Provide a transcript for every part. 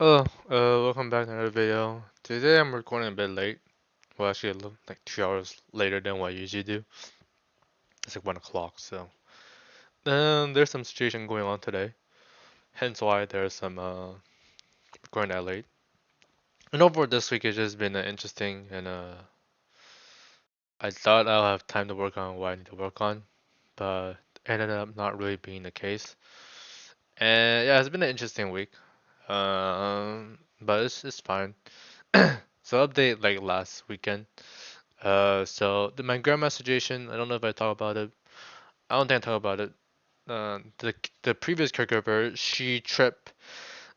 Hello, welcome back to another video. Today I'm recording a bit late. Well, actually, like 2 hours later than what I usually do. It's like 1 o'clock, so. There's some situation going on today. Hence why there's some, recording that late. And overall this week has just been interesting and, I thought I'll have time to work on what I need to work on, but ended up not really being the case. And yeah, it's been an interesting week. But it's fine. So update like last weekend. My grandma situation, I don't know if I talk about it. I don't think I talk about it. The previous caregiver, she tripped,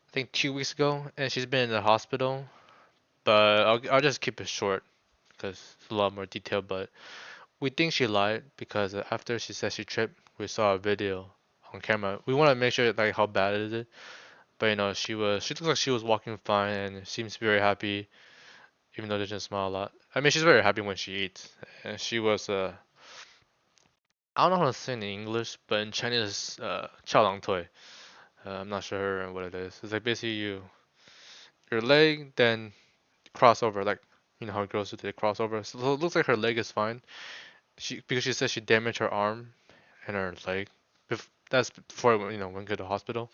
I think 2 weeks ago, and she's been in the hospital. But I'll just keep it short because it's a lot more detail. But we think she lied because after she said she tripped, we saw a video on camera. We want to make sure like how bad it is. But she looks like she was walking fine and seems very happy, even though they didn't smile a lot. I mean, she's very happy when she eats, and she was I don't know how to say it in English, but in Chinese, 翘两腿. I'm not sure what it is. It's like basically your leg, then cross over, like how girls do the crossover. So it looks like her leg is fine. Because she said she damaged her arm and her leg. That's before went to the hospital.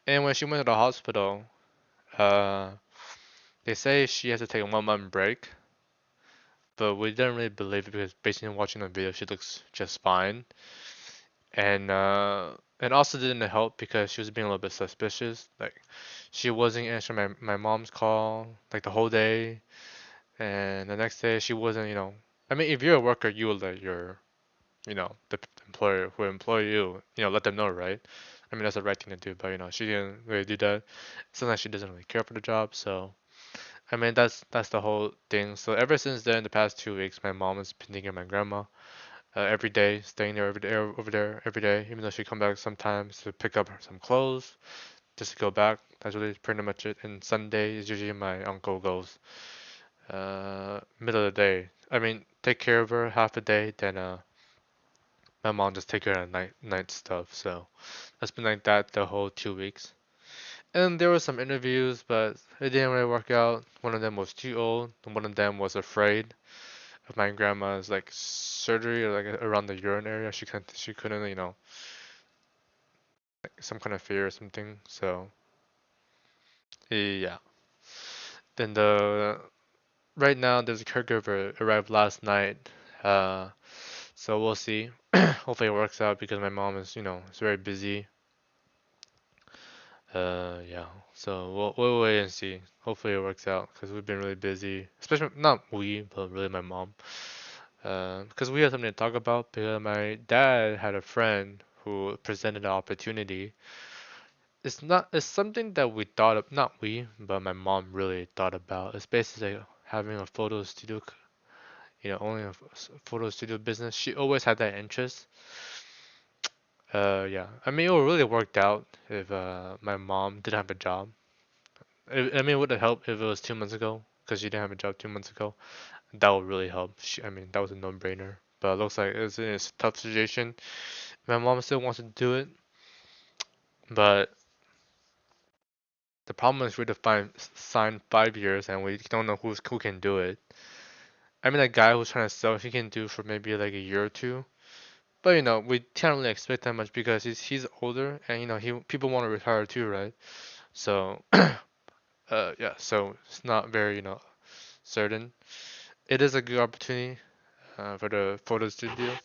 And when she went to the hospital, uh, they say she has to take a 1 month break. But we didn't really believe it because based on watching the video, she looks just fine. And also didn't help because she was being a little bit suspicious. Like she wasn't answering my mom's call like the whole day, and the next day she wasn't. I mean, if you're a worker, you will let the employer who employ you, let them know, right? I mean, that's the right thing to do, but she didn't really do that. Sometimes she doesn't really care for the job, so I mean, that's the whole thing. So ever since then, the past 2 weeks, my mom has been thinking of my grandma every day, staying there every day, over there every day, even though she come back sometimes to pick up some clothes, just to go back. That's really pretty much it. And Sunday is usually my uncle goes middle of the day. I mean, take care of her half a day, then my mom just take care of night stuff. So that's been like that the whole 2 weeks. And there were some interviews, but it didn't really work out. One of them was too old, and one of them was afraid of my grandma's like surgery or like around the urine area. She couldn't like some kind of fear or something. So yeah. Then the right now there's a caregiver arrived last night. Uh, so we'll see. Hopefully it works out because my mom is very busy. Yeah. So we'll wait and see. Hopefully it works out because we've been really busy. Especially not we, but really my mom. Because we had something to talk about because my dad had a friend who presented an opportunity. It's something that we thought of, not we, but my mom really thought about. It's basically like having a photo studio, only a photo studio business. She always had that interest. Yeah. I mean, it would really worked out if my mom didn't have a job. I mean, it would have helped if it was 2 months ago, because she didn't have a job 2 months ago. That would really help. I mean, that was a no-brainer. But it looks like it's a tough situation. My mom still wants to do it, but the problem is we have to sign 5 years, and we don't know who can do it. I mean, a guy who's trying to sell, he can do for maybe like a year or two. But we can't really expect that much because he's older, and he people want to retire too, right? So, yeah, so it's not very certain. It is a good opportunity for the photo studio,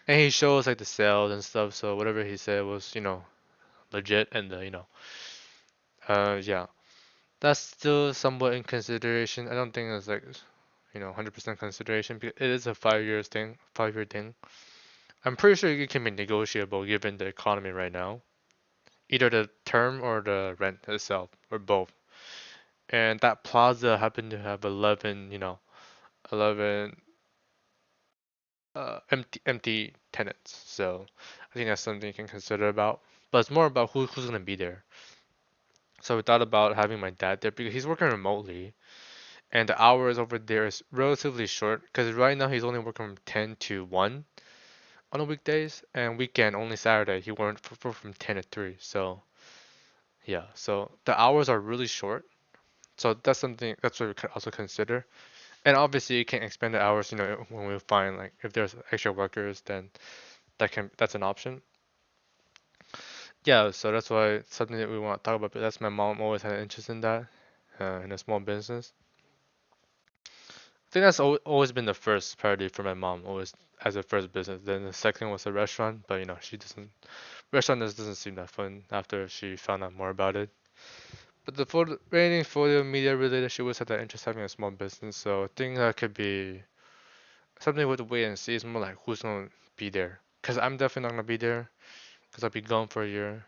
and he shows like the sales and stuff. So whatever he said was legit, and yeah, that's still somewhat in consideration. I don't think it's like 100% consideration because it is a 5 years thing, 5 year thing. I'm pretty sure it can be negotiable given the economy right now, either the term or the rent itself, or both. And that plaza happened to have 11 empty tenants. So I think that's something you can consider about. But it's more about who's gonna be there. So we thought about having my dad there because he's working remotely, and the hours over there is relatively short. Because right now he's only working from 10 to 1 on the weekdays, and weekend only Saturday he worked from 10 to 3. So Yeah, so the hours are really short. So that's something that's what we could also consider. And obviously, you can expand the hours. When we find like if there's extra workers, then that's an option. Yeah, so that's why it's something that we want to talk about. But that's my mom always had an interest in that, in a small business. I think that's always been the first priority for my mom, always as a first business. Then the second was a restaurant, but she doesn't. Restaurant just doesn't seem that fun after she found out more about it. But the photo, anything photo media related, she always had that interest having a small business. So I think that could be something with the wait and see. It's more like who's gonna be there. Cause I'm definitely not gonna be there. Cause I'll be gone for a year.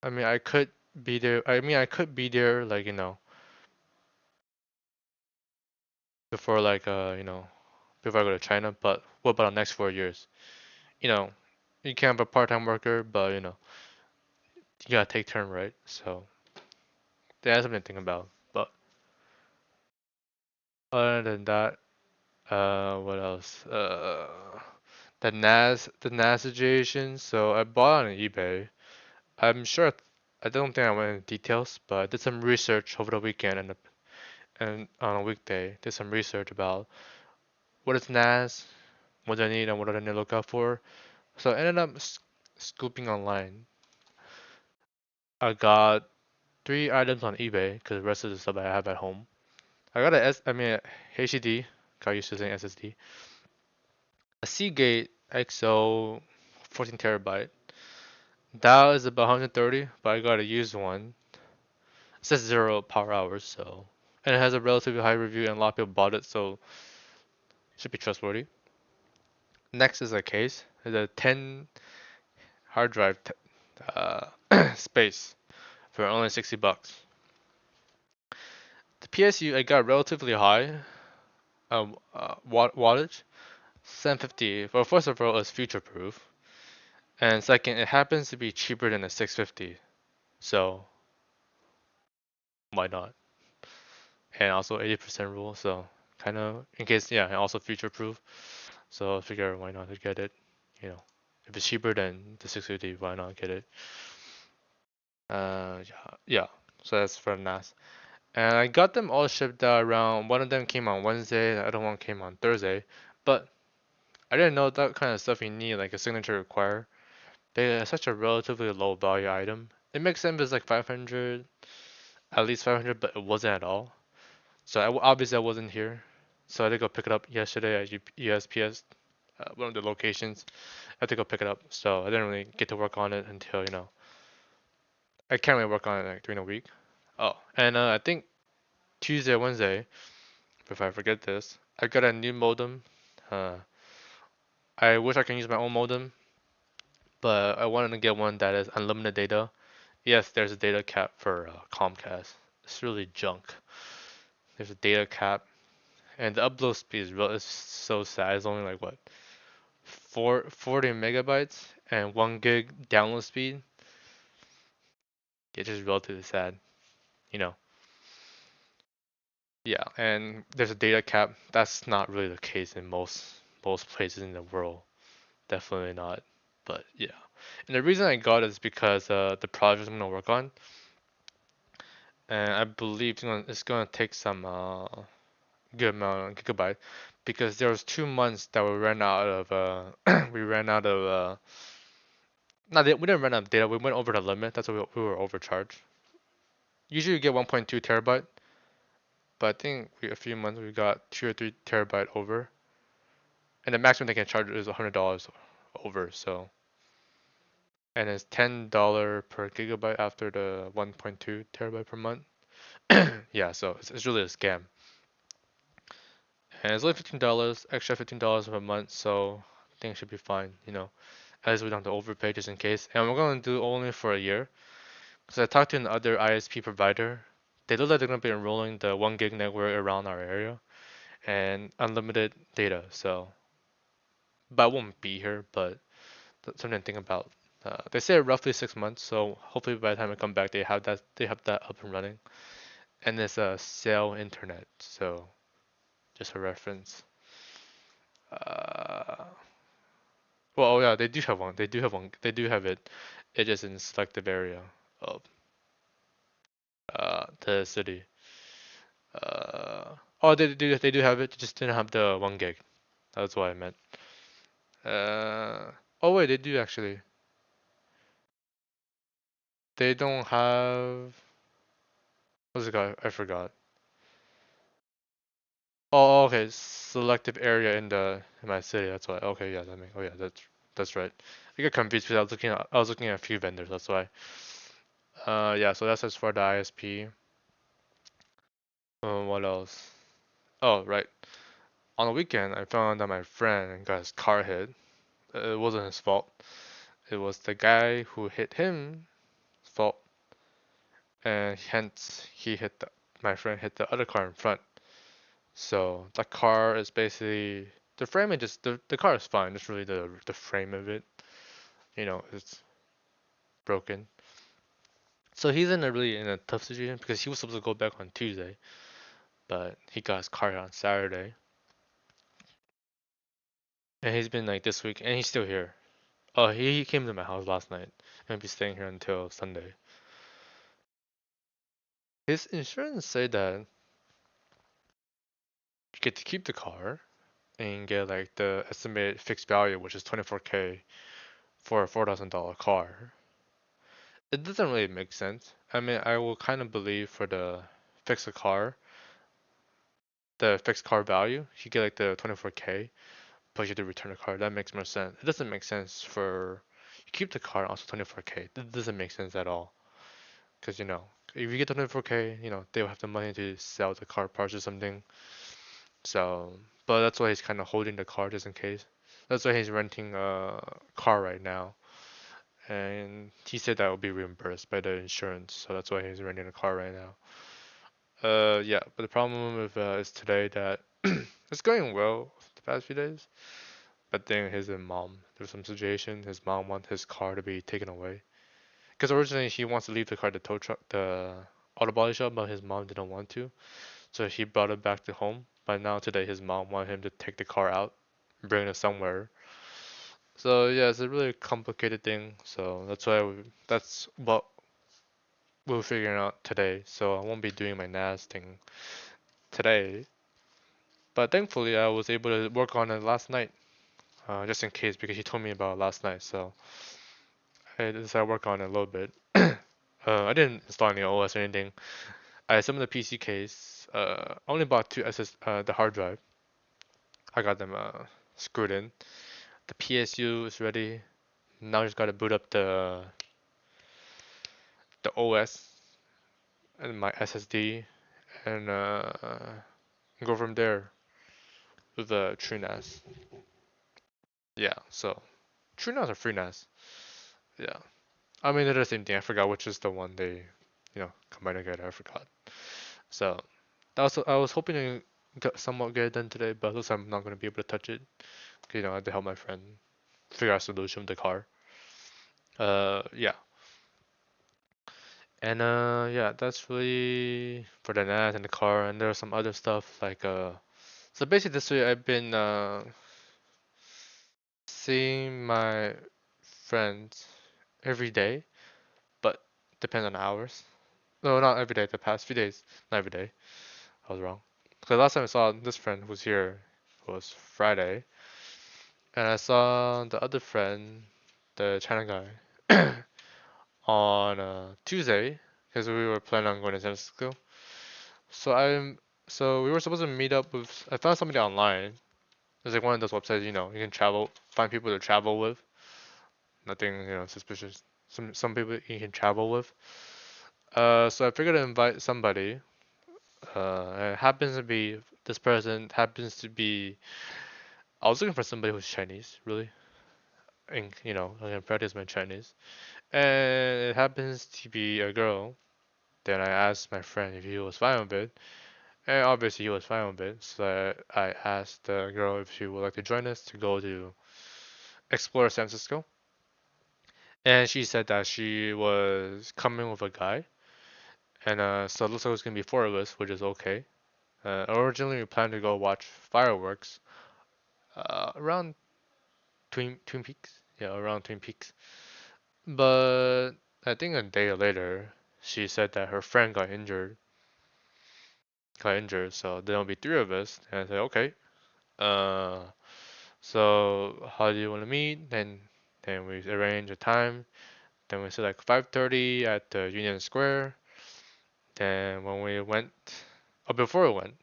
I mean, I could be there. I mean, I could be there, like before before I go to China. But what about the next 4 years? You know, you can't be a part-time worker, but you gotta take turn, right? So that's something to think about. But other than that, what else? The NAS situation. So I bought on eBay. I'm sure. I don't think I went into details, but I did some research over the weekend and on a weekday, did some research about what is NAS, what do I need, and what do I need to look out for. So I ended up scooping online. I got 3 items on eBay because the rest of the stuff I have at home. I got a HDD, got used to saying SSD, a Seagate XO 14 terabyte. That is about 130, but I got a used one. It says 0 power hours, so and it has a relatively high review and a lot of people bought it, so it should be trustworthy. Next is a case. It's a 10 hard drive space for only $60. The PSU I got relatively high wattage, 750. Well, first of all, it's future proof, and second, it happens to be cheaper than a 650, so why not? And also 80% rule, so kind of in case, yeah, and also future proof. So I figure why not to get it, you know. If it's cheaper than the 650, why not get it? Yeah, yeah. So that's for NAS. And I got them all shipped out around. One of them came on Wednesday, the other one came on Thursday. But I didn't know that kind of stuff you need, like a signature require. They are such a relatively low value item. It makes sense if it's like 500, at least 500, but it wasn't at all. So obviously I wasn't here. So I had to go pick it up yesterday at USPS, one of the locations. I had to go pick it up. So I didn't really get to work on it until, I can't really work on it like during the week. Oh, and I think Tuesday or Wednesday, if I forget this, I got a new modem. Uh, I wish I can use my own modem, but I wanted to get one that is unlimited data. Yes, there's a data cap for Comcast. It's really junk. There's a data cap, and the upload speed is so sad. It's only like what 40 megabytes and 1 gig download speed. It's just relatively sad, you know. Yeah, and there's a data cap. That's not really the case in most places in the world. Definitely not. But yeah, and the reason I got it is because the project I'm gonna work on, and I believe it's gonna take some good amount of gigabyte, because there was 2 months that we ran out of we ran out of no, we didn't run out of data. We went over the limit. That's why we were overcharged. Usually you get 1.2 terabyte, but I think a few months we got 2 or 3 terabyte over, and the maximum they can charge is $100 over. So, and it's $10 per gigabyte after the 1.2 terabyte per month. Yeah, so it's really a scam. And it's only $15, extra $15 per month, so things should be fine, as we don't have to overpay just in case. And we're going to do only for a year. Because I talked to another ISP provider. They look like they're going to be enrolling the 1 gig network around our area and unlimited data. So, but I won't be here, but that's something to think about. They say roughly 6 months, so hopefully by the time I come back, they have that up and running. And it's a cell internet, so just a reference. Uh, well, oh yeah, they do have one. They do have one. They do have it. It is in selective area of the city. Oh, they do have it. They just didn't have the 1 gig. That's what I meant. Uh, oh wait, they do actually. They don't have. What's it called? I forgot. Oh, okay. Selective area in my city. That's why. Okay, yeah, that makes. Oh yeah, that's right. I get confused because I was looking at a few vendors. That's why. Yeah. So that's as for the ISP. What else? Oh, right. On the weekend, I found that my friend got his car hit. It wasn't his fault. It was the guy who hit him fault, and hence my friend hit the other car in front. So the car is basically the frame is just the car is fine. It's really the frame of it, it's broken. So he's in a tough situation because he was supposed to go back on Tuesday, but he got his car on Saturday, and he's been like this week, and he's still here. Oh, he came to my house last night, and he'll be staying here until Sunday. His insurance say that you get to keep the car and get like the estimated fixed value, which is 24K for a $4,000 car. It doesn't really make sense. I mean, I will kind of believe for fix a car, the fixed car value, you get like the 24K, but you have to return the car. That makes more sense. It doesn't make sense for you keep the car also 24K. That doesn't make sense at all. Because if you get 24K, they'll have the money to sell the car parts or something. So, but that's why he's kind of holding the car just in case. That's why he's renting a car right now. And he said that will be reimbursed by the insurance, so that's why he's renting a car right now. Yeah, but the problem with is today that it's going well the past few days, but then his mom, there's some situation. His mom wants his car to be taken away because originally he wants to leave the car at the tow truck, the auto body shop, but his mom didn't want to, so he brought it back to home. But now today his mom wanted him to take the car out, bring it somewhere. So yeah, it's a really complicated thing. So that's what we're figuring out today. So I won't be doing my NAS thing today. But thankfully, I was able to work on it last night, just in case, because he told me about it last night. So I decided to work on it a little bit. I didn't install any OS or anything. I assembled the PC case. I only bought the hard drive. I got them screwed in. The PSU is ready. Now I just gotta boot up the OS and my SSD and go from there with the TrueNAS. Yeah, so TrueNAS or FreeNAS. Yeah. I mean, they're the same thing. I forgot which is the one they, combine together. I forgot. So I was hoping to somewhat get it done today, but looks like I'm not gonna be able to touch it. I had to help my friend figure out a solution with the car. Yeah. And yeah, that's really for the NAS and the car, and there's some other stuff like So basically, this week I've been seeing my friends every day, but depends on hours. No, not every day. The past few days, not every day. I was wrong. Because last time I saw this friend who's here was Friday, and I saw the other friend, the China guy, on Tuesday, because we were planning on going to San Francisco. So so we were supposed to meet up with. I found somebody online. It's like one of those websites, you can find people to travel with. Nothing, suspicious. Some people you can travel with. So I figured to invite somebody. It happens to be this person happens to be. I was looking for somebody who's Chinese, really, and I can practice my Chinese. And it happens to be a girl. Then I asked my friend if he was fine with it, and obviously he was fine with it. So I asked the girl if she would like to join us to go to explore San Francisco. And she said that she was coming with a guy, and so it looks like it's gonna be four of us, which is okay. Originally, we planned to go watch fireworks around Twin Peaks. Yeah, around Twin Peaks. But I think a day later, she said that her friend got injured, so there'll be three of us. And I said, okay. Uh, so how do you want to meet? Then we arrange a time. Then we said like 5:30 at the Union Square. Then when we went, or before we went,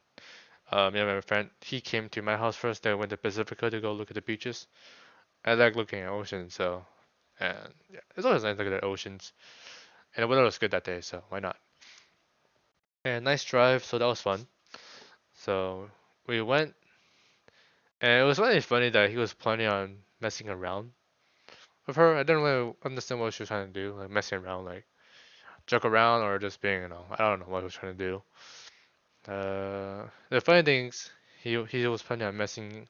me and my friend, he came to my house first. Then we went to Pacifica to go look at the beaches. I like looking at oceans, so and yeah, it's always nice looking at oceans. And the weather was good that day, so why not? And nice drive, so that was fun. So we went, and it was really funny that he was planning on messing around with her. I didn't really understand what she was trying to do, like messing around, like joke around or just being, I don't know what he was trying to do. The funny things, he was planning on messing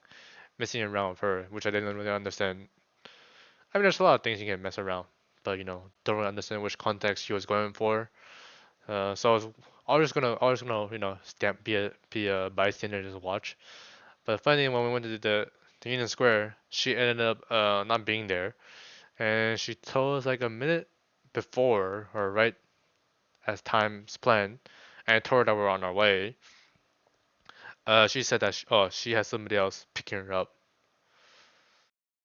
around with her, which I didn't really understand. I mean, there's a lot of things you can mess around, but don't really understand which context he was going for. So I was just gonna, stand, be a bystander, just watch. But finally, when we went to the Union Square, she ended up not being there, and she told us like a minute before or right as time's planned, and I told her that we're on our way. She said that she has somebody else picking her up,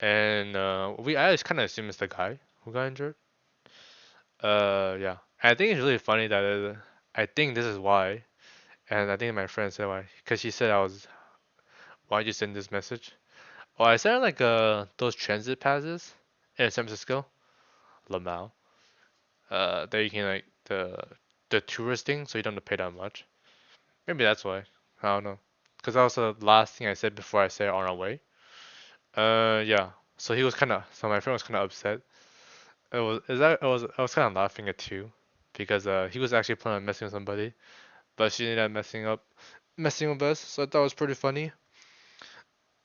and I just kind of assume it's the guy who got injured. Yeah, I think it's really funny that I think this is why, and I think my friend said why, because she said why'd you send this message? Oh, I sent like those transit passes in San Francisco, Lamau. That you can like the tourist thing, so you don't have to pay that much. Maybe that's why. I don't know. Because that was the last thing I said before I said on our way. Yeah. So my friend was kind of upset. I was kind of laughing at too, because he was actually planning on messing with somebody, but she ended up messing with us. So I thought it was pretty funny.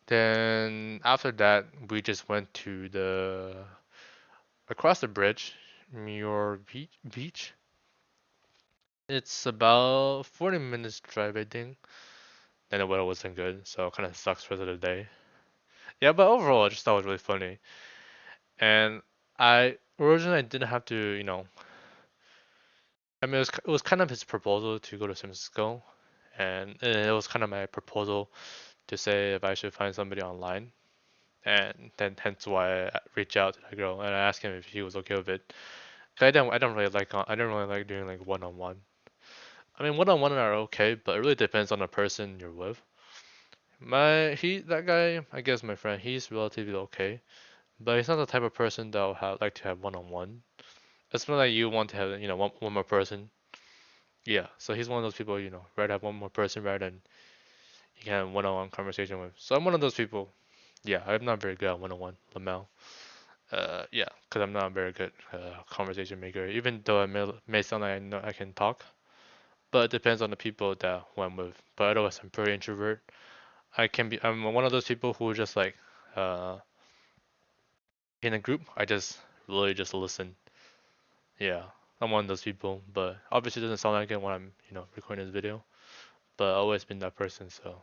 Then after that, we just went to the across the bridge, Muir Beach. It's about 40 minutes drive, I think. And the weather wasn't good, so it kind of sucks for the day. Yeah, but overall, I just thought it was really funny. And I originally I didn't have to, I mean, it was kind of his proposal to go to San Francisco, and it was kind of my proposal to say if I should find somebody online, and then hence why I reached out to that girl and I asked him if he was okay with it. 'Cause I don't really like doing like one-on-one. I mean, one-on-one are okay, but it really depends on the person you're with. That guy, I guess my friend, he's relatively okay, but he's not the type of person that will like to have one-on-one. It's not like you want to have, one more person. Yeah, so he's one of those people, rather have one more person rather than you can have one-on-one conversation with. So I'm one of those people. Yeah, I'm not very good at one-on-one, Lamel. Yeah, because I'm not a very good conversation maker, even though I may sound like I know I can talk. But it depends on the people that who I'm with. But otherwise, I'm pretty introvert. I'm one of those people who just like, uh, in a group, I just really just listen. Yeah, I'm one of those people, but obviously it doesn't sound like it when I'm, recording this video. But I've always been that person, so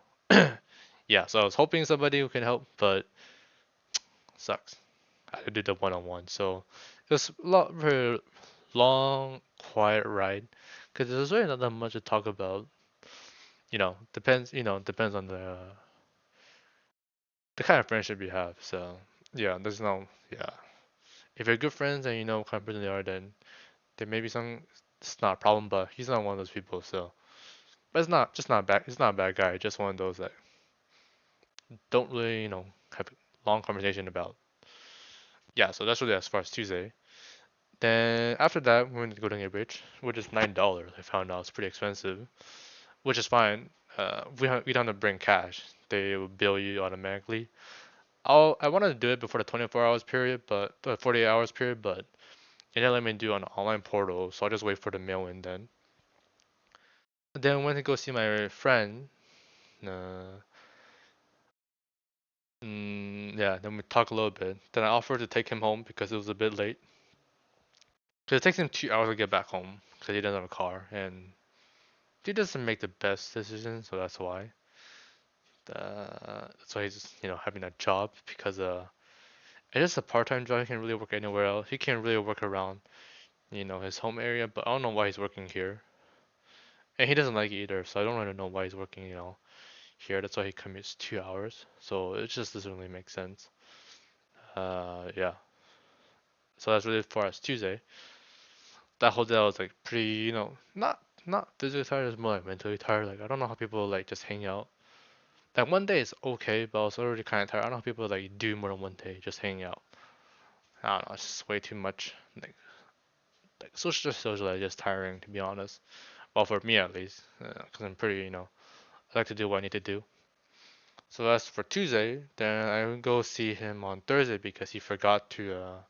yeah. So I was hoping somebody who can help, but sucks. I had to do the one-on-one, so it was a lot very long, quiet ride, because there's really not that much to talk about. Depends on the kind of friendship you have. So yeah, yeah. If you're good friends and you know what kind of person they are, then there may be some. It's not a problem, but he's not one of those people. So, but it's not just not bad. It's not a bad guy. Just one of those that don't really, have long conversation about. Yeah. So that's really as far as Tuesday. Then after that, we went to Golden Gate Bridge, which is $9. I found out it's pretty expensive, which is fine. We don't have to bring cash. They will bill you automatically. I wanted to do it before the 24 hours period, but the 48 hours period, but it didn't let me do it on an online portal, so I'll just wait for the mail in then. Then I went to go see my friend. Uh, yeah, then we talked a little bit. Then I offered to take him home because it was a bit late. Because it takes him 2 hours to get back home because he doesn't have a car, and he doesn't make the best decisions, so that's why. That's why he's, having that job because It's just a part-time job. He can't really work anywhere else. He can't really work around, his home area. But I don't know why he's working here, and he doesn't like it either. So I don't really know why he's working, here. That's why he commutes 2 hours. So it just doesn't really make sense. Yeah. So that's really for us Tuesday. That whole day I was like pretty, not physically tired. It's more like mentally tired. Like I don't know how people like just hang out. Like one day is okay, but I was already kind of tired. I don't know how people like do more than one day just hanging out. I don't know. It's just way too much. Like social is just tiring to be honest. Well, for me at least, because I'm pretty, I like to do what I need to do. So that's for Tuesday. Then I will go see him on Thursday because he forgot to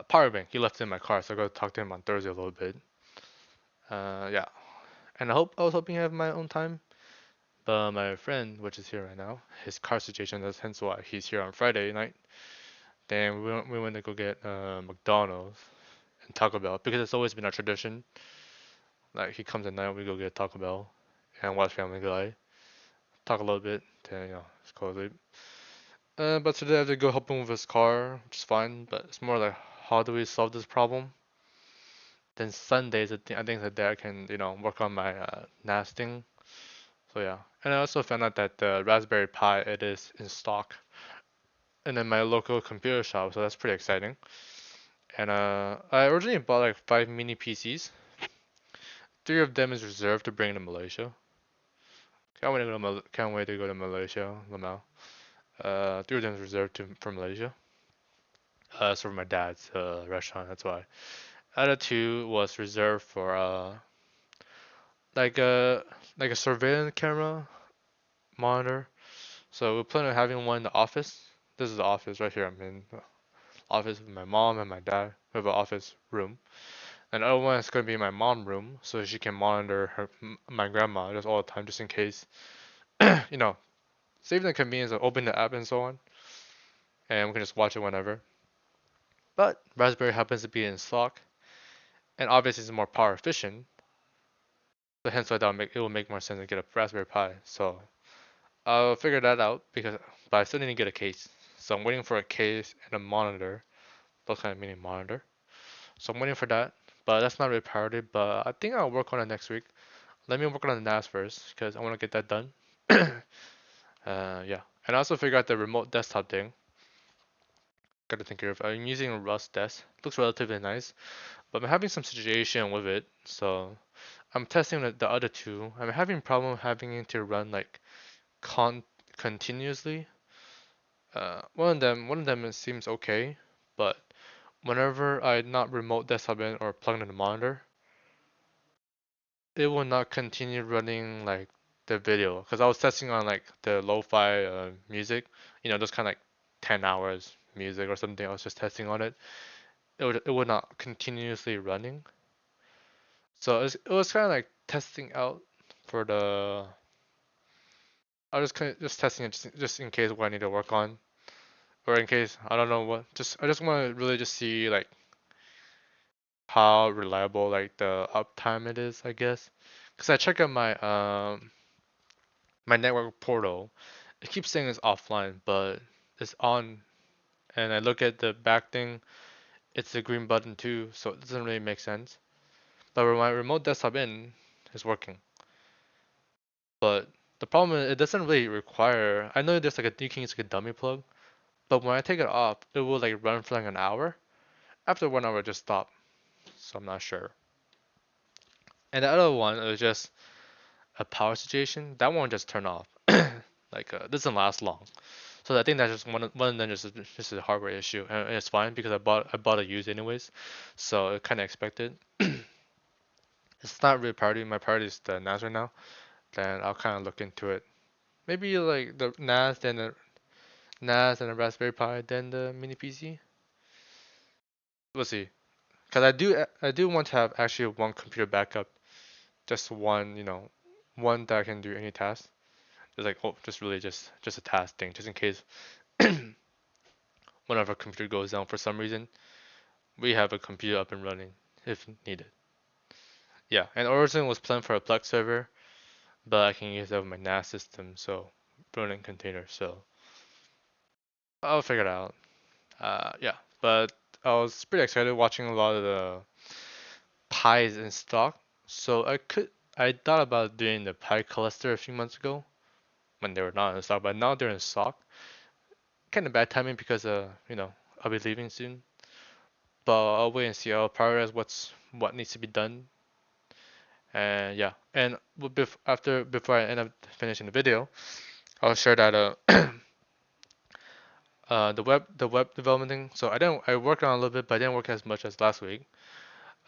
power bank. He left it in my car, so I go talk to him on Thursday a little bit. Yeah, and I was hoping I have my own time, but my friend, which is here right now, his car situation is hence why he's here on Friday night. Then we went to go get McDonald's and Taco Bell because it's always been our tradition. Like he comes at night, we go get Taco Bell and watch Family Guy, talk a little bit, then just go to sleep. But today I have to go help him with his car, which is fine. But it's more like how do we solve this problem? Then Sundays, I think that day I can work on my nesting. So yeah, and I also found out that the Raspberry Pi it is in stock and in my local computer shop, so that's pretty exciting. And I originally bought like 5 mini PCs. Three of them is reserved to bring to Malaysia. Can't wait to go to Malaysia, Lamau. Three of them is reserved for Malaysia. It's for my dad's restaurant. That's why. Other two was reserved for like a like a surveillance camera monitor. So we plan on having one in the office. This is the office right here. I'm in the office with my mom and my dad. We have an office room. And the other one is gonna be my mom room, so she can monitor my grandma just all the time, just in case. you know, Save the convenience of opening the app and so on, and we can just watch it whenever. But Raspberry happens to be in stock, and obviously it's more power efficient. So hence why it will make more sense to get a Raspberry Pi. So I'll figure that out but I still need to get a case. So I'm waiting for a case and a monitor, those kind of mini monitor. So I'm waiting for that, but that's not really priority. But I think I'll work on it next week. Let me work on the NAS first because I want to get that done. Yeah, and I also figured out the remote desktop thing. Got to think of. I'm using a Rust desk. Looks relatively nice, but I'm having some situation with it. So I'm testing the other two. I'm having problem having it to run like con continuously. One of them it seems okay, but whenever I not remote desktop in or plug in the monitor, it will not continue running like the video. Because I was testing on like the lo-fi music, those kind of like 10 hours music or something. I was just testing on it. It would not continuously running. So it was kind of like testing out for the. I was kind of just testing it just in case what I need to work on, or in case I don't know what. I just want to really just see like how reliable like the uptime it is, I guess. Cause I check out my network portal. It keeps saying it's offline, but it's on. And I look at the back thing, it's the green button too, so it doesn't really make sense. But when my remote desktop in is working. But the problem is it doesn't really require. I know there's like you can use like a dummy plug, but when I take it off, it will like run for like an hour. After 1 hour, it just stop. So I'm not sure. And the other one is just a power situation. That one just turn off. Like doesn't last long. So I think that's just one of them just a hardware issue, and it's fine because I bought a used anyways, so I kind of expected. It's not really priority. My priority is the NAS right now. Then I'll kind of look into it. Maybe like the NAS and the Raspberry Pi, then the mini PC. We'll see. Cause I do want to have actually one computer backup, just one one that I can do any task. Just like just really just a task thing, just in case one of our computer goes down for some reason. We have a computer up and running if needed. Yeah, and Origin was planned for a Plex server, but I can use that with my NAS system, so running container. So I'll figure it out. Yeah, but I was pretty excited watching a lot of the pies in stock. So I thought about doing the pie cluster a few months ago when they were not in stock, but now they're in stock. Kind of bad timing because I'll be leaving soon. But I'll wait and see. I'll prioritize what needs to be done. And yeah, and before I end up finishing the video, I'll share that the web development thing. So I worked on a little bit, but I didn't work as much as last week.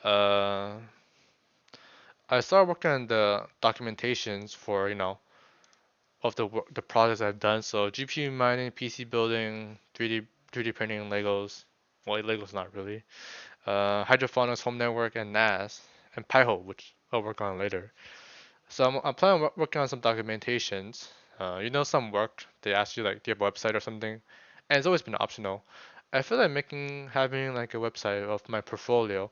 Uh, I started working on the documentations for of the projects I've done. So GPU mining, PC building, 3D printing, Legos. Well, Legos not really. Hydrophonics, home network, and NAS, and Pi-hole, which I'll work on later. So I'm planning on working on some documentations. Some work they ask you like, do you have a website or something? And it's always been optional. I feel like having like a website of my portfolio,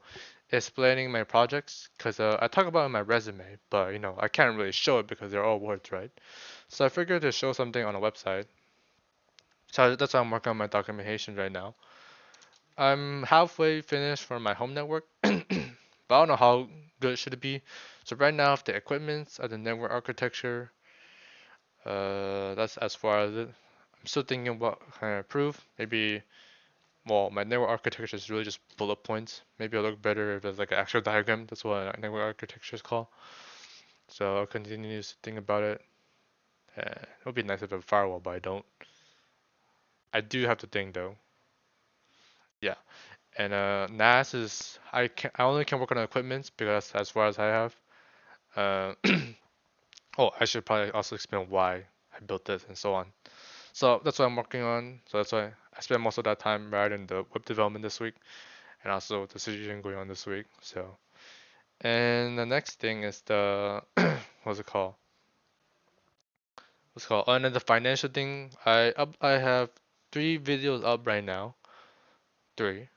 explaining my projects, because I talk about it in my resume, but I can't really show it because they're all words, right? So I figured to show something on a website. So that's why I'm working on my documentation right now. I'm halfway finished for my home network, but I don't know how good should it be. So right now, the equipments of the network architecture, that's as far as it. I'm still thinking what can I improve. Maybe, well, my network architecture is really just bullet points. Maybe it'll look better if there's like an actual diagram. That's what network architecture is called. So I'll continue to think about it. It would be nice if I have a firewall, but I don't. I do have to think though. Yeah. And NAS is I only can work on equipment because that's as far as I have. Uh, oh, I should probably also explain why I built this and so on. So that's what I'm working on. So that's why I spent most of that time writing the web development this week, and also the situation going on this week. So, and the next thing is the what's it called? What's it called? Oh, and then the financial thing. I have 3 videos up right now. Three.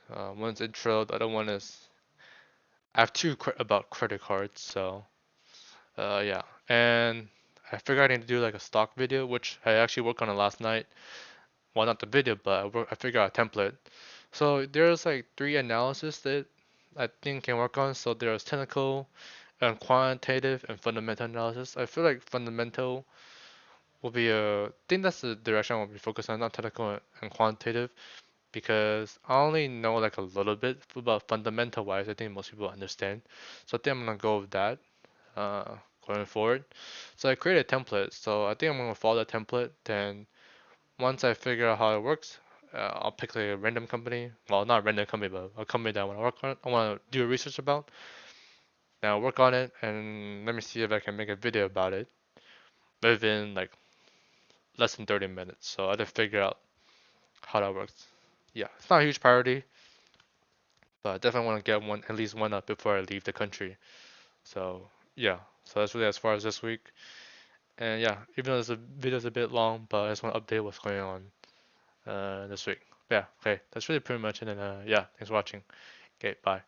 One's intro. The other one is I have two about credit cards. So yeah, and I figured I need to do like a stock video, which I actually worked on it last night. Well, not the video, but I figured out a template. So there's like 3 analysis that I think can work on. So there's technical and quantitative and fundamental analysis. I feel like fundamental will be a think that's the direction I will be focused on, not technical and quantitative, because I only know like a little bit about fundamental wise. I think most people understand. So I think I'm gonna go with that uh, going forward. So I created a template. So I think I'm gonna follow that template. Then once I figure out how it works, I'll pick like a random company. Well, not a random company, but a company that I want to work on. I want to do research about. Then I'll work on it and let me see if I can make a video about it within like less than 30 minutes. So I have to figure out how that works. Yeah, it's not a huge priority, but I definitely want to get one, at least one up before I leave the country. So yeah, so that's really as far as this week. And yeah, even though the video's a bit long, but I just want to update what's going on this week. Yeah, okay, that's really pretty much it. And yeah, thanks for watching. Okay, bye.